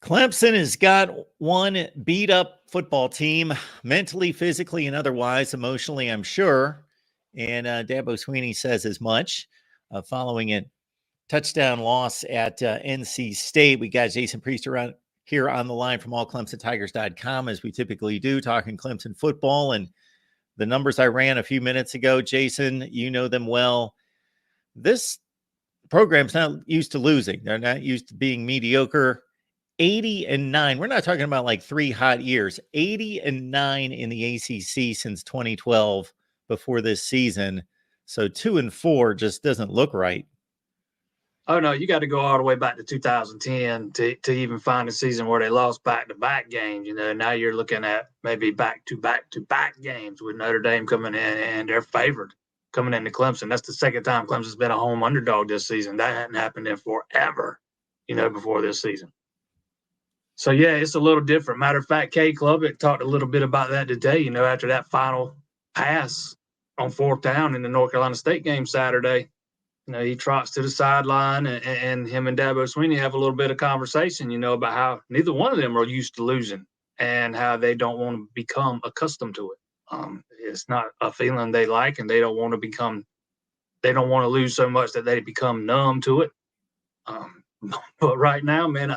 Clemson has got one beat up football team, mentally, physically, and otherwise, emotionally, I'm sure. And Dabo Sweeney says as much following a touchdown loss at NC State. We got Jason Priester here on the line from allclemsontigers.com, as we typically do, talking Clemson football. And the numbers I ran a few minutes ago, Jason, you know them well. This program's not used to losing. They're not used to being mediocre. 80-9. We're not talking about like 3 hot years. 80-9 in the ACC since 2012 before this season. So 2-4 just doesn't look right. Oh, no, you got to go all the way back to 2010 to even find a season where they lost back-to-back games. You know, now you're looking at maybe back-to-back games with Notre Dame coming in, and they're favored coming into Clemson. That's the second time Clemson's been a home underdog this season. That hadn't happened in forever, before this season. So, yeah, it's a little different. Matter of fact, K Klubnik talked a little bit about that today, after that final pass on 4th down in the North Carolina State game Saturday. He trots to the sideline, and him and Dabo Sweeney have a little bit of conversation, about how neither one of them are used to losing and how they don't want to become accustomed to it. It's not a feeling they like, and they don't want to lose so much that they become numb to it. But right now, man,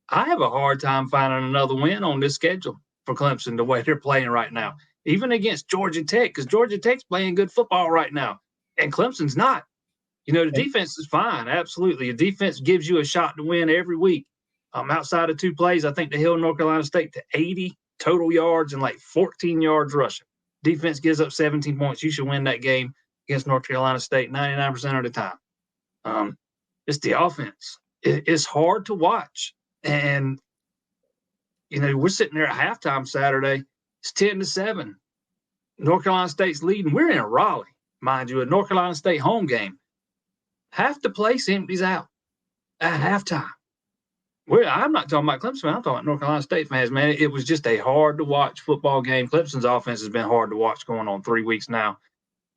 I have a hard time finding another win on this schedule for Clemson the way they're playing right now, even against Georgia Tech, because Georgia Tech's playing good football right now, and Clemson's not. The defense is fine, absolutely. The defense gives you a shot to win every week. Outside of 2 plays, I think they held North Carolina State to 80 total yards and like 14 yards rushing. Defense gives up 17 points. You should win that game against North Carolina State 99% of the time. It's the offense. It's hard to watch. And, we're sitting there at halftime Saturday. It's 10-7. North Carolina State's leading. We're in Raleigh, mind you, a North Carolina State home game. Half the place empties out at halftime. I'm not talking about Clemson. I'm talking about North Carolina State fans, man. It was just a hard-to-watch football game. Clemson's offense has been hard to watch going on 3 weeks now.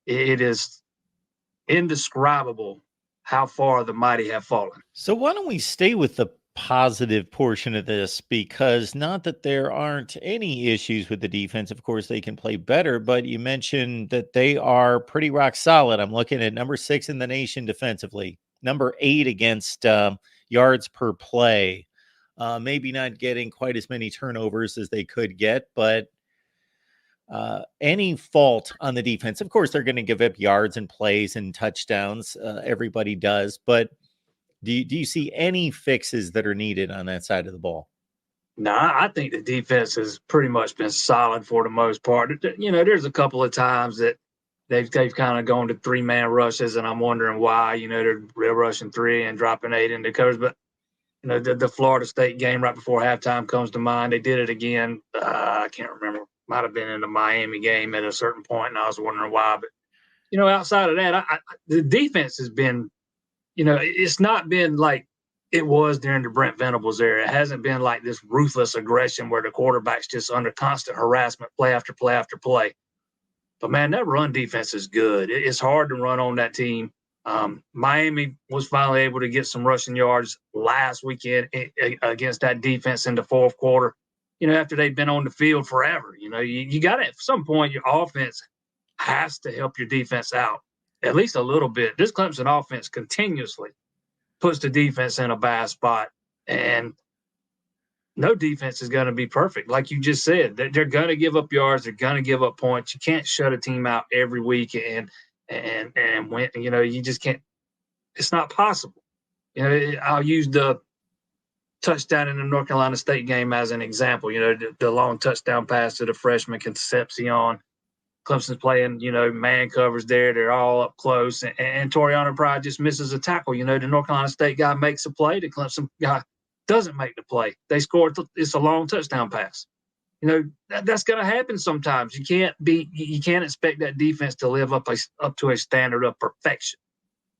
It is indescribable how far the mighty have fallen. So why don't we stay with the positive portion of this, because not that there aren't any issues with the defense. Of course, they can play better, but you mentioned that they are pretty rock solid. I'm looking at number 6 in the nation defensively, number 8 against yards per play. Maybe not getting quite as many turnovers as they could get, but any fault on the defense, of course, they're going to give up yards and plays and touchdowns. Everybody does, but do you see any fixes that are needed on that side of the ball? No, I think the defense has pretty much been solid for the most part. There's a couple of times that they've kind of gone to 3-man rushes, and I'm wondering why. They're rushing 3 and dropping 8 into covers. But the Florida State game right before halftime comes to mind. They did it again. I can't remember. Might have been in the Miami game at a certain point, and I was wondering why. But outside of that, the defense has been. It's not been like it was during the Brent Venables era. It hasn't been like this ruthless aggression where the quarterback's just under constant harassment, play after play after play. But, man, that run defense is good. It's hard to run on that team. Miami was finally able to get some rushing yards last weekend against that defense in the 4th quarter, after they've been on the field forever. You got to, at some point, your offense has to help your defense out. At least a little bit. This Clemson offense continuously puts the defense in a bad spot, and no defense is going to be perfect. Like you just said, they're going to give up yards. They're going to give up points. You can't shut a team out every week and win. You just can't. It's not possible. I'll use the touchdown in the North Carolina State game as an example. The long touchdown pass to the freshman Concepcion. Clemson's playing, man covers there. They're all up close. And Toriano Pride just misses a tackle. The North Carolina State guy makes a play. The Clemson guy doesn't make the play. They score. It's a long touchdown pass. That's going to happen sometimes. You can't expect that defense to live up to a standard of perfection.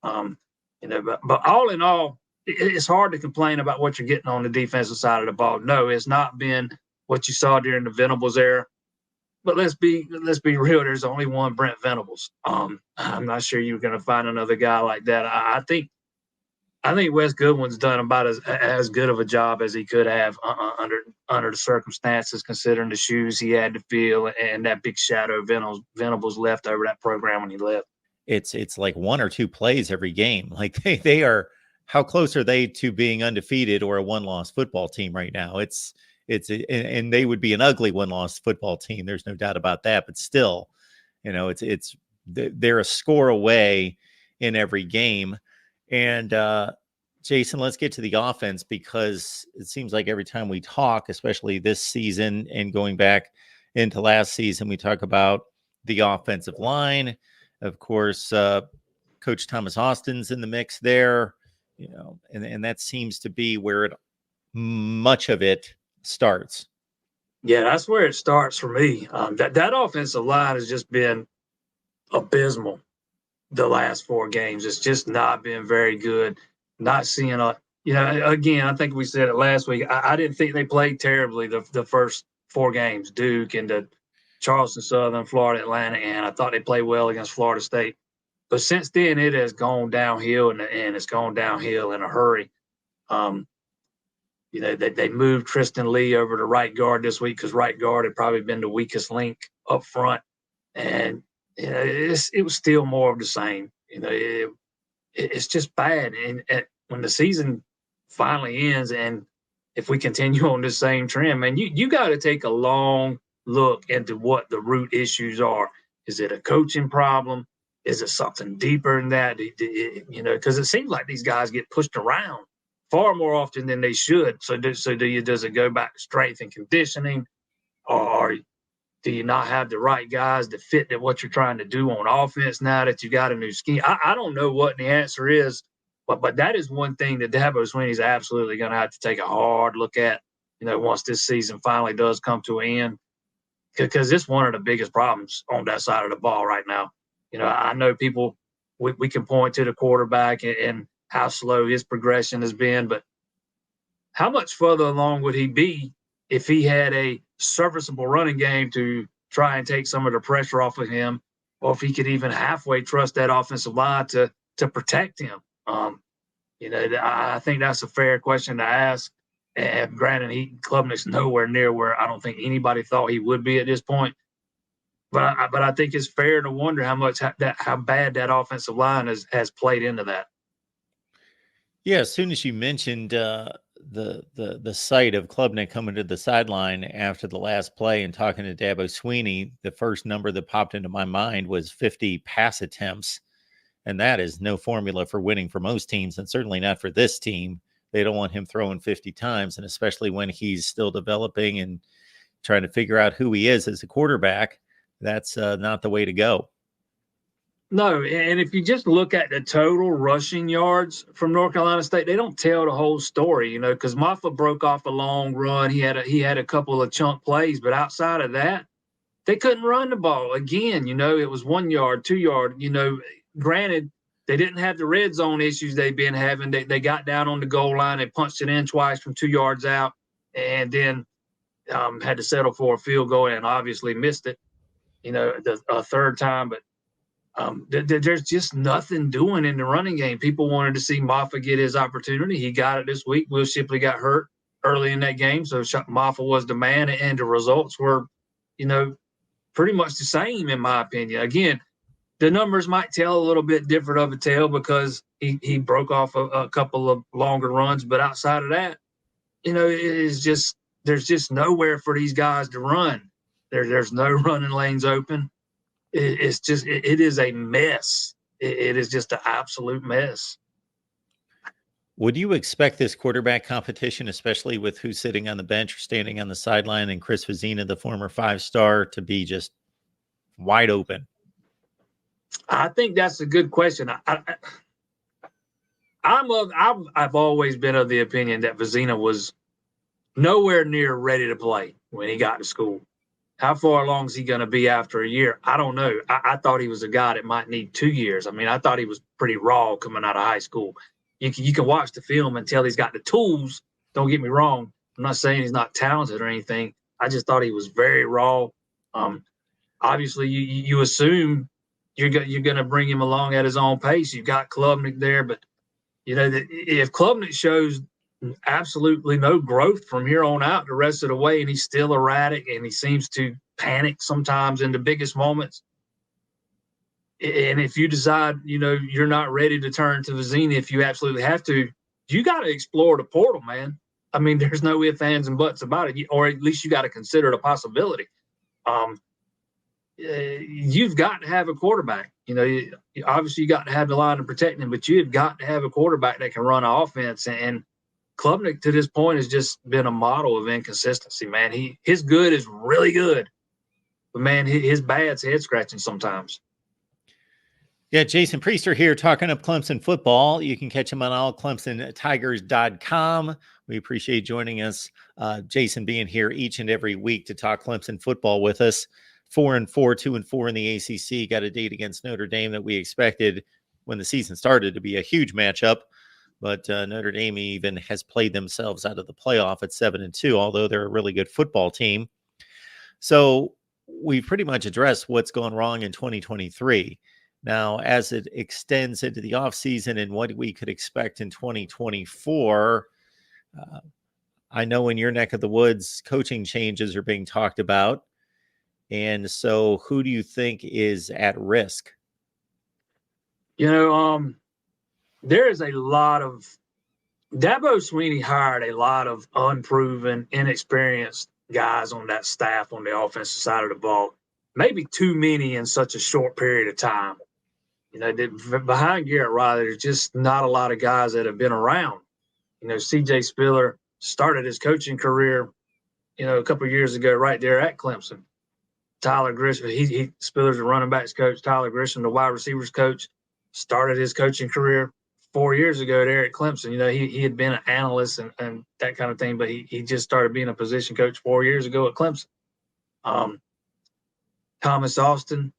But all in all, it's hard to complain about what you're getting on the defensive side of the ball. No, it's not been what you saw during the Venables era. But let's be real. There's only one Brent Venables. I'm not sure you're going to find another guy like that. I think I think Wes Goodwin's done about as good of a job as he could have under the circumstances, considering the shoes he had to fill and that big shadow Venables left over that program when he left. It's like one or two plays every game. Like they are. How close are they to being undefeated or a one-loss football team right now? And they would be an ugly one-loss football team. There's no doubt about that. But still, they're a score away in every game. And Jason, let's get to the offense, because it seems like every time we talk, especially this season and going back into last season, we talk about the offensive line. Of course, Coach Thomas Austin's in the mix there, and that seems to be where much of it starts. Yeah, that's where it starts for me. That offensive line has just been abysmal the last 4 games. It's just not been very good. Not seeing again, I think we said it last week. I didn't think they played terribly the first 4 games, Duke and the Charleston Southern, Florida Atlantic, and I thought they played well against Florida State. But since then, it has gone downhill, and it's gone downhill in a hurry. They moved Tristan Lee over to right guard this week because right guard had probably been the weakest link up front, and it was still more of the same. It's just bad. And when the season finally ends, and if we continue on this same trend, man, you got to take a long look into what the root issues are. Is it a coaching problem? Is it something deeper than that? Because it seems like these guys get pushed around far more often than they should. So does it go back to strength and conditioning, or do you not have the right guys to fit what you're trying to do on offense now that you got a new scheme? I don't know what the answer is, but that is one thing that Dabo Swinney's absolutely going to have to take a hard look at, once this season finally does come to an end, because it's one of the biggest problems on that side of the ball right now. I know people, we can point to the quarterback and how slow his progression has been, but how much further along would he be if he had a serviceable running game to try and take some of the pressure off of him, or if he could even halfway trust that offensive line to protect him? I think that's a fair question to ask. And granted, Klubnik's nowhere near where I don't think anybody thought he would be at this point. But I think it's fair to wonder how bad that offensive line has played into that. Yeah, as soon as you mentioned the sight of Klubnik coming to the sideline after the last play and talking to Dabo Swinney, the first number that popped into my mind was 50 pass attempts. And that is no formula for winning for most teams, and certainly not for this team. They don't want him throwing 50 times, and especially when he's still developing and trying to figure out who he is as a quarterback, that's not the way to go. No, and if you just look at the total rushing yards from North Carolina State, they don't tell the whole story, because Maffa broke off a long run. He had a couple of chunk plays, but outside of that, they couldn't run the ball. Again, it was 1 yard, 2 yard. Granted, they didn't have the red zone issues they've been having. They got down on the goal line, they punched it in twice from 2 yards out, and then had to settle for a field goal and obviously missed it, a third time. But there's just nothing doing in the running game. People wanted to see Maffa get his opportunity. He got it this week. Will Shipley got hurt early in that game, so Maffa was the man, and the results were, pretty much the same in my opinion. Again, the numbers might tell a little bit different of a tale because he broke off a couple of longer runs, but outside of that, there's just nowhere for these guys to run. There's no running lanes open. It is a mess. It is just an absolute mess. Would you expect this quarterback competition, especially with who's sitting on the bench or standing on the sideline and Chris Vezina, the former 5-star, to be just wide open? I think that's a good question. I've always been of the opinion that Vezina was nowhere near ready to play when he got to school. How far along is he going to be after a year? I don't know. I thought he was a guy that might need 2 years. I mean, I thought he was pretty raw coming out of high school. You can watch the film and tell he's got the tools. Don't get me wrong. I'm not saying he's not talented or anything. I just thought he was very raw. Obviously, you assume you're going to bring him along at his own pace. You've got Klubnik there, but if Klubnik shows absolutely no growth from here on out the rest of the way, and he's still erratic and he seems to panic sometimes in the biggest moments, and if you decide, you're not ready to turn to Vizzini, if you absolutely have to, you got to explore the portal, man. I mean, there's no ifs, ands, and buts about it, or at least you got to consider the possibility. You've got to have a quarterback. Obviously you got to have the line to protect him, but you've got to have a quarterback that can run an offense. And Klubnik to this point has just been a model of inconsistency, man. His good is really good, but man, his bad's head scratching sometimes. Yeah, Jason Priester here talking up Clemson football. You can catch him on allclemsontigers.com. We appreciate joining us. Jason being here each and every week to talk Clemson football with us. 4-4, 2-4 in the ACC. Got a date against Notre Dame that we expected when the season started to be a huge matchup. But Notre Dame even has played themselves out of the playoff at 7-2, although they're a really good football team. So we've pretty much addressed what's gone wrong in 2023. Now, as it extends into the offseason and what we could expect in 2024, I know in your neck of the woods, coaching changes are being talked about. And so who do you think is at risk? There is a lot of Dabo Swinney hired a lot of unproven, inexperienced guys on that staff on the offensive side of the ball. Maybe too many in such a short period of time. Behind Garrett Riley, there's just not a lot of guys that have been around. C.J. Spiller started his coaching career, a couple of years ago right there at Clemson. Tyler Grisham, Spiller's the running backs coach. Tyler Grisham, the wide receivers coach, started his coaching career 4 years ago there at Clemson. He had been an analyst and that kind of thing, but he just started being a position coach 4 years ago at Clemson. Thomas Austin,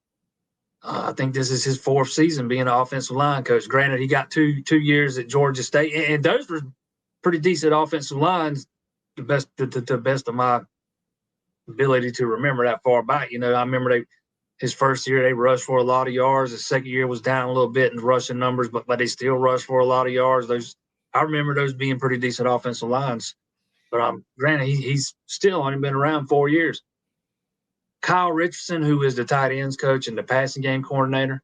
I think this is his fourth season being an offensive line coach. Granted, he got two years at Georgia State, and those were pretty decent offensive lines, the best of my ability to remember that far back. I remember his first year they rushed for a lot of yards. The second year was down a little bit in rushing numbers, but they still rushed for a lot of yards. I remember those being pretty decent offensive lines. But granted, he's still only been around 4 years. Kyle Richardson, who is the tight ends coach and the passing game coordinator,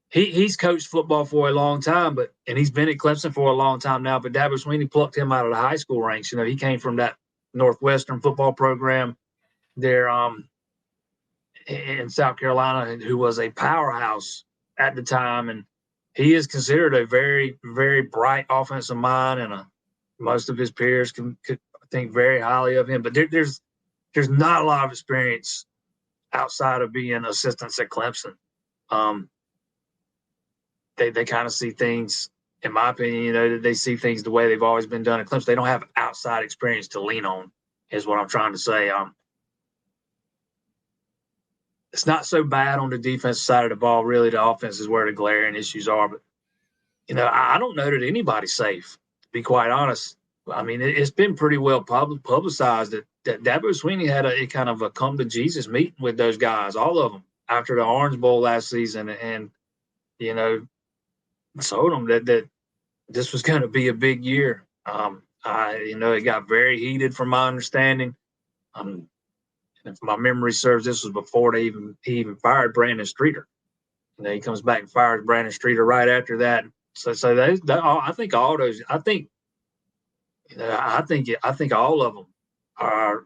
he's coached football for a long time, and he's been at Clemson for a long time now. But Dabo Swinney plucked him out of the high school ranks. He came from that Northwestern football program there in South Carolina, who was a powerhouse at the time, and he is considered a very, very bright offensive mind, and most of his peers could think very highly of him. But there's not a lot of experience outside of being assistants at Clemson. They kind of see things, in my opinion, they see things the way they've always been done at Clemson. They don't have outside experience to lean on, is what I'm trying to say. It's not so bad on the defensive side of the ball. Really, the offense is where the glaring issues are. But, I don't know that anybody's safe, to be quite honest. I mean, it's been pretty well publicized that Dabo Swinney had a kind of a come-to-Jesus meeting with those guys, all of them, after the Orange Bowl last season, and, told them that this was going to be a big year. It got very heated from my understanding. If my memory serves, this was before he even fired Brandon Streeter. He comes back and fires Brandon Streeter right after that. So I think all those. I think all of them are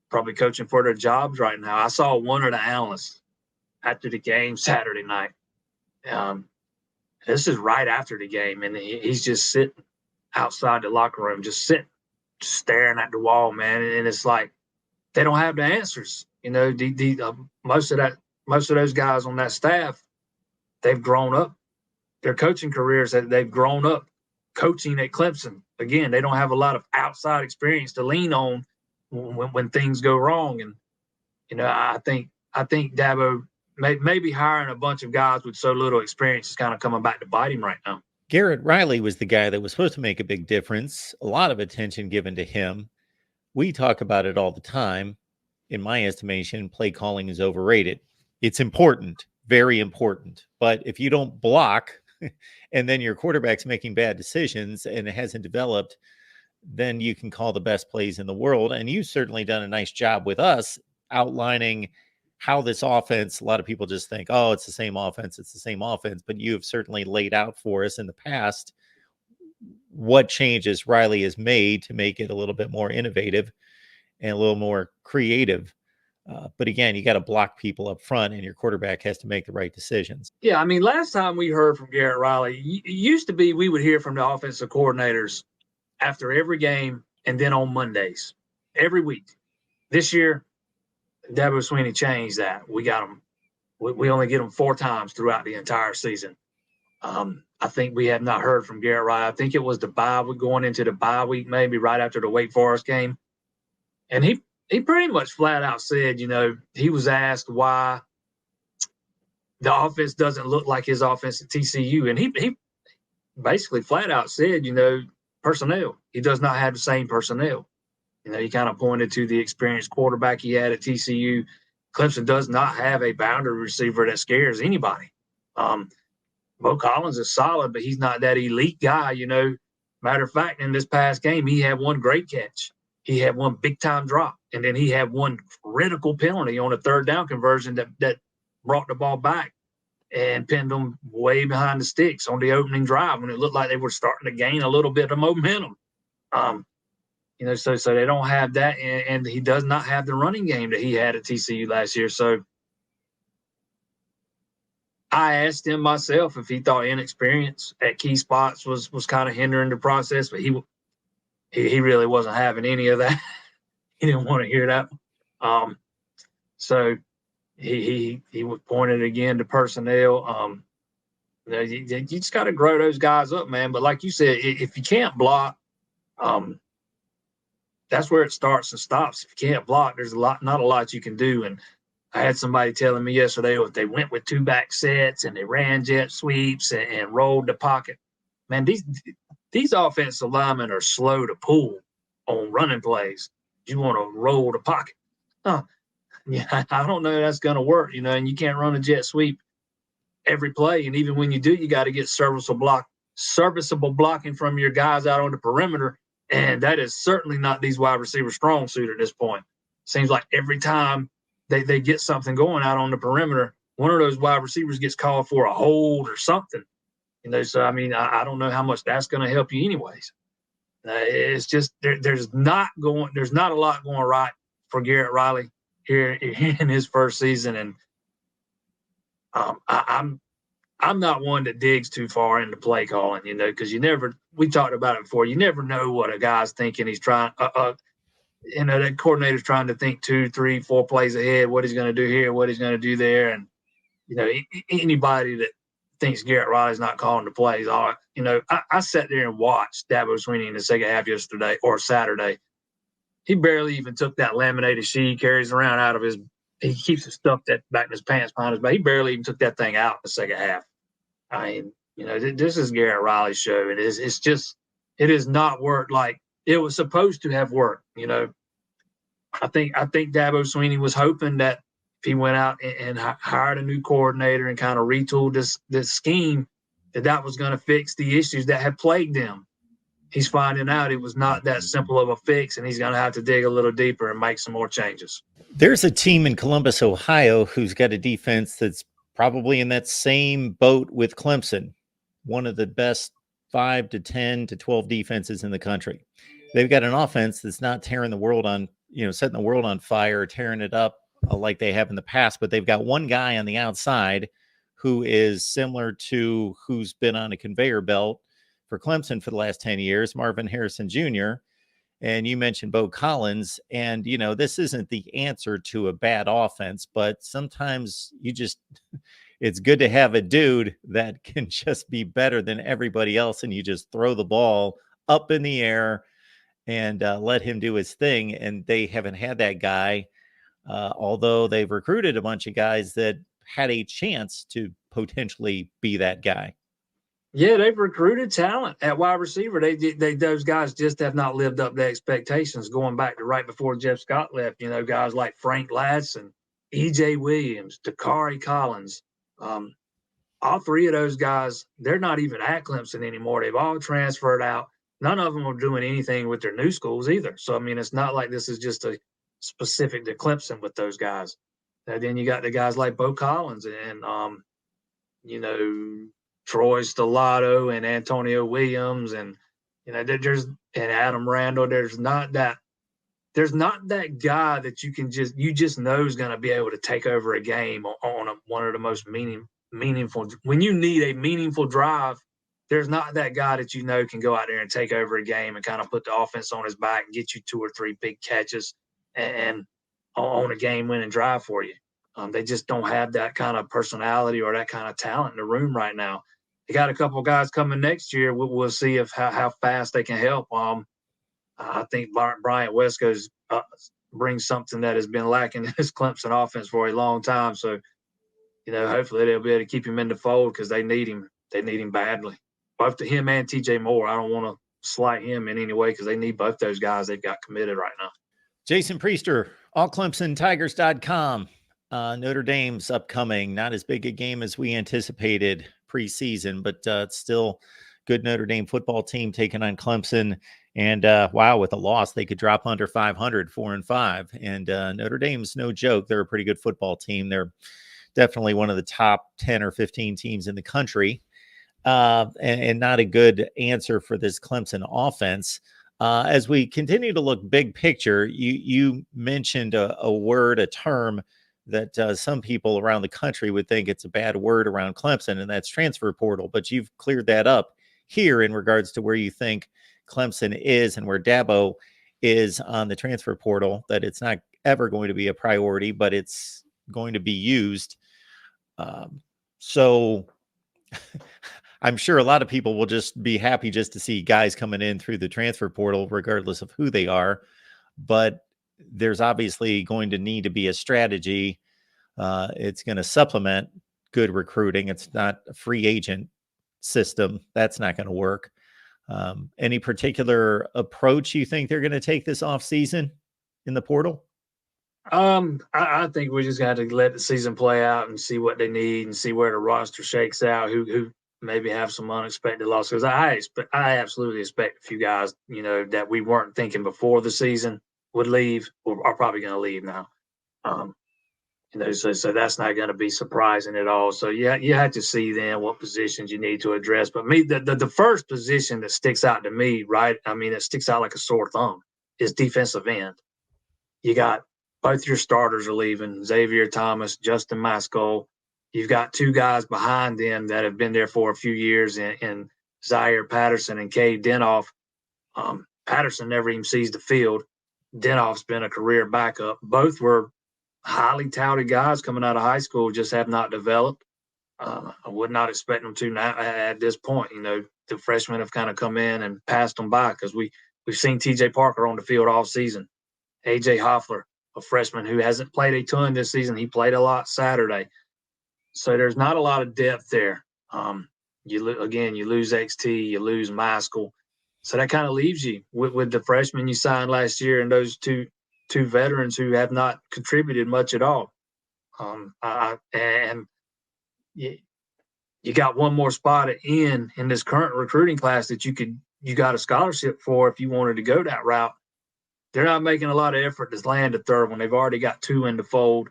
probably coaching for their jobs right now. I saw one of the analysts after the game Saturday night. This is right after the game, and he's just sitting outside the locker room, just staring at the wall, man. And it's like they don't have the answers. Most of those guys on that staff, they've grown up. Their coaching careers, they've grown up coaching at Clemson. Again, they don't have a lot of outside experience to lean on when things go wrong. And I think Dabo maybe hiring a bunch of guys with so little experience is kind of coming back to bite him right now. Garrett Riley was the guy that was supposed to make a big difference. A lot of attention given to him. We talk about it all the time. In my estimation, play calling is overrated. It's important, very important. But if you don't block and then your quarterback's making bad decisions and it hasn't developed, then you can call the best plays in the world. And you've certainly done a nice job with us outlining how this offense, a lot of people just think, oh, it's the same offense, it's the same offense. But you have certainly laid out for us in the past what changes Riley has made to make it a little bit more innovative and a little more creative. But again, you got to block people up front, and your quarterback has to make the right decisions. Yeah, I mean, last time we heard from Garrett Riley, it used to be we would hear from the offensive coordinators after every game and then on Mondays, every week. This year, Dabo Sweeney changed that. We got them. We only get them 4 times throughout the entire season. I think we have not heard from Garrett Riley. I think it was the bye week, going into the bye week, maybe right after the Wake Forest game. And he pretty much flat out said, he was asked why the offense doesn't look like his offense at TCU. And he basically flat out said, personnel. He does not have the same personnel. He kind of pointed to the experienced quarterback he had at TCU. Clemson does not have a boundary receiver that scares anybody. Bo Collins is solid, but he's not that elite guy, Matter of fact, in this past game, he had one great catch. He had one big-time drop, and then he had one critical penalty on a 3rd down conversion that brought the ball back and pinned them way behind the sticks on the opening drive when it looked like they were starting to gain a little bit of momentum. So they don't have that, and he does not have the running game that he had at TCU last year. So I asked him myself if he thought inexperience at key spots was kind of hindering the process, but he really wasn't having any of that. He didn't want to hear that. So he was pointed again to personnel. You just got to grow those guys up, man. But like you said, if you can't block, that's where it starts and stops. If you can't block, there's not a lot you can do. And I had somebody telling me yesterday if they went with 2-back sets and they ran jet sweeps and rolled the pocket. Man, these offensive linemen are slow to pull on running plays. You want to roll the pocket. Yeah, I don't know that's going to work, and you can't run a jet sweep every play. And even when you do, you got to get serviceable blocking from your guys out on the perimeter. And that is certainly not these wide receivers' strong suit at this point. Seems like every time they get something going out on the perimeter, one of those wide receivers gets called for a hold or something. So, I mean, I don't know how much that's going to help you anyways. It's just there's not a lot going right for Garrett Riley here in his first season. And I'm not one that digs too far into play calling, because we talked about it before. You never know what a guy's thinking. He's trying, that coordinator's trying to think 2, 3, 4 plays ahead, what he's going to do here, what he's going to do there. And, anybody that thinks Garrett Riley's not calling the plays, I sat there and watched Dabo Sweeney in the second half yesterday or Saturday. He barely even took that laminated sheet he carries around out of his – he keeps it stuffed back in his pants behind his back. He barely even took that thing out in the second half. I mean, this is Garrett Riley's show. It has not worked like it was supposed to have worked. I think Dabo Sweeney was hoping that if he went out and hired a new coordinator and kind of retooled this scheme, that was going to fix the issues that had plagued them. He's finding out it was not that simple of a fix, and he's going to have to dig a little deeper and make some more changes. There's a team in Columbus, Ohio, who's got a defense that's probably in that same boat with Clemson, one of the best 5 to 10 to 12 defenses in the country. They've got an offense that's not tearing the world on, setting the world on fire, tearing it up like they have in the past, but they've got one guy on the outside who is similar to who's been on a conveyor belt for Clemson for the last 10 years, Marvin Harrison Jr. And you mentioned Bo Collins, and, this isn't the answer to a bad offense, but sometimes it's good to have a dude that can just be better than everybody else. And you just throw the ball up in the air and let him do his thing. And they haven't had that guy, although they've recruited a bunch of guys that had a chance to potentially be that guy. Yeah, they've recruited talent at wide receiver. Those guys just have not lived up to expectations. Going back to right before Jeff Scott left, guys like Frank Ladson, E.J. Williams, Dakari Collins, all three of those guys, they're not even at Clemson anymore. They've all transferred out. None of them are doing anything with their new schools either. So, I mean, it's not like this is just a specific to Clemson with those guys. And then you got the guys like Bo Collins and, Troy Stellato and Antonio Williams and, there's and Adam Randall. There's not that guy that you just know is going to be able to take over a game on one of the most meaningful. When you need a meaningful drive, there's not that guy that can go out there and take over a game and kind of put the offense on his back and get you 2 or 3 big catches and on a game-winning drive for you. They just don't have that kind of personality or that kind of talent in the room right now. They got a couple of guys coming next year. We'll see how fast they can help. I think Bryant Wesco's brings something that has been lacking in this Clemson offense for a long time. So, hopefully they'll be able to keep him in the fold because they need him. They need him badly. Both to him and TJ Moore. I don't want to slight him in any way because they need both those guys they've got committed right now. Jason Priester, allclemsontigers.com. Notre Dame's upcoming, not as big a game as we anticipated preseason, but it's still good Notre Dame football team taking on Clemson. And wow, with a loss, they could drop under 500, 4-5. And Notre Dame's no joke. They're a pretty good football team. They're definitely one of the top 10 or 15 teams in the country. And not a good answer for this Clemson offense. As we continue to look big picture, you mentioned a word, a term that some people around the country would think it's a bad word around Clemson, and that's transfer portal. But you've cleared that up here in regards to where you think Clemson is and where Dabo is on the transfer portal, that it's not ever going to be a priority, but it's going to be used. So I'm sure a lot of people will just be happy just to see guys coming in through the transfer portal, regardless of who they are. But there's obviously going to need to be a strategy. It's going to supplement good recruiting. It's not a free agent system. That's not going to work. Any particular approach you think they're going to take this offseason in the portal? I think we just got to let the season play out and see what they need and see where the roster shakes out, who maybe have some unexpected losses. I absolutely expect a few guys, that we weren't thinking before the season would leave or are probably going to leave now. So that's not going to be surprising at all. So yeah, you have to see then what positions you need to address. But the first position that sticks out to me, right? I mean, it sticks out like a sore thumb is defensive end. You got both your starters are leaving, Xavier Thomas, Justin Mascoll. You've got 2 guys behind them that have been there for a few years in Zaire Patterson and Cade Denoff. Patterson never even sees the field. Denoff's been a career backup. Both were highly touted guys coming out of high school, just have not developed. I would not expect them to now at this point. The freshmen have kind of come in and passed them by because we've seen TJ Parker on the field all season. AJ Hoffler, a freshman who hasn't played a ton this season. He played a lot Saturday. So there's not a lot of depth there. You lose XT, you lose Maskell. So that kind of leaves you with the freshmen you signed last year and those two veterans who have not contributed much at all. And you got one more spot in this current recruiting class that you got a scholarship for if you wanted to go that route. They're not making a lot of effort to land a third one. They've already got 2 in the fold,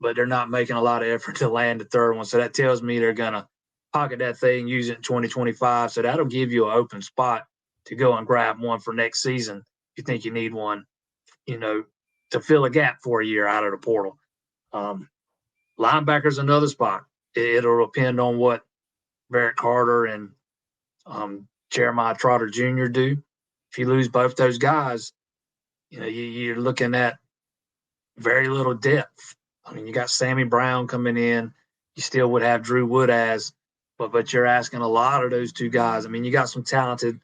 but they're not making a lot of effort to land a third one. So that tells me they're going to pocket that thing, use it in 2025. So that'll give you an open spot to go and grab one for next season. If you think you need one, to fill a gap for a year out of the portal. Linebacker's another spot. It'll depend on what Barrett Carter and Jeremiah Trotter Jr. do. If you lose both those guys, you're looking at very little depth. I mean, you got Sammy Brown coming in. You still would have Drew Woodaz, but you're asking a lot of those 2 guys. I mean, you got some talented.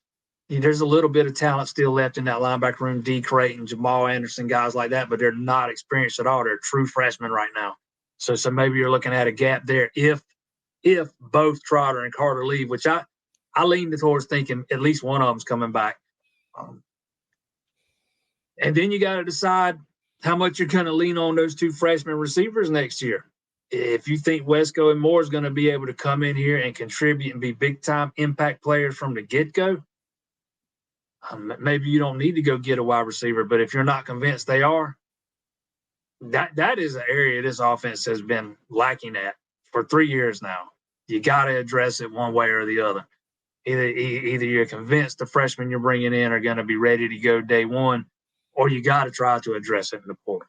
There's a little bit of talent still left in that linebacker room. D. Creighton, Jamal Anderson, guys like that, but they're not experienced at all. They're true freshmen right now. So maybe you're looking at a gap there if both Trotter and Carter leave, which I lean towards thinking at least one of them's coming back. And then you got to decide how much you're going to lean on those 2 freshman receivers next year. if you think Wesco and Moore is going to be able to come in here and contribute and be big time impact players from the get go, maybe you don't need to go get a wide receiver. But if you're not convinced they are, that is an area this offense has been lacking at for 3 years now. You got to address it one way or the other. Either you're convinced the freshmen you're bringing in are going to be ready to go day one, or you got to try to address it in the portal.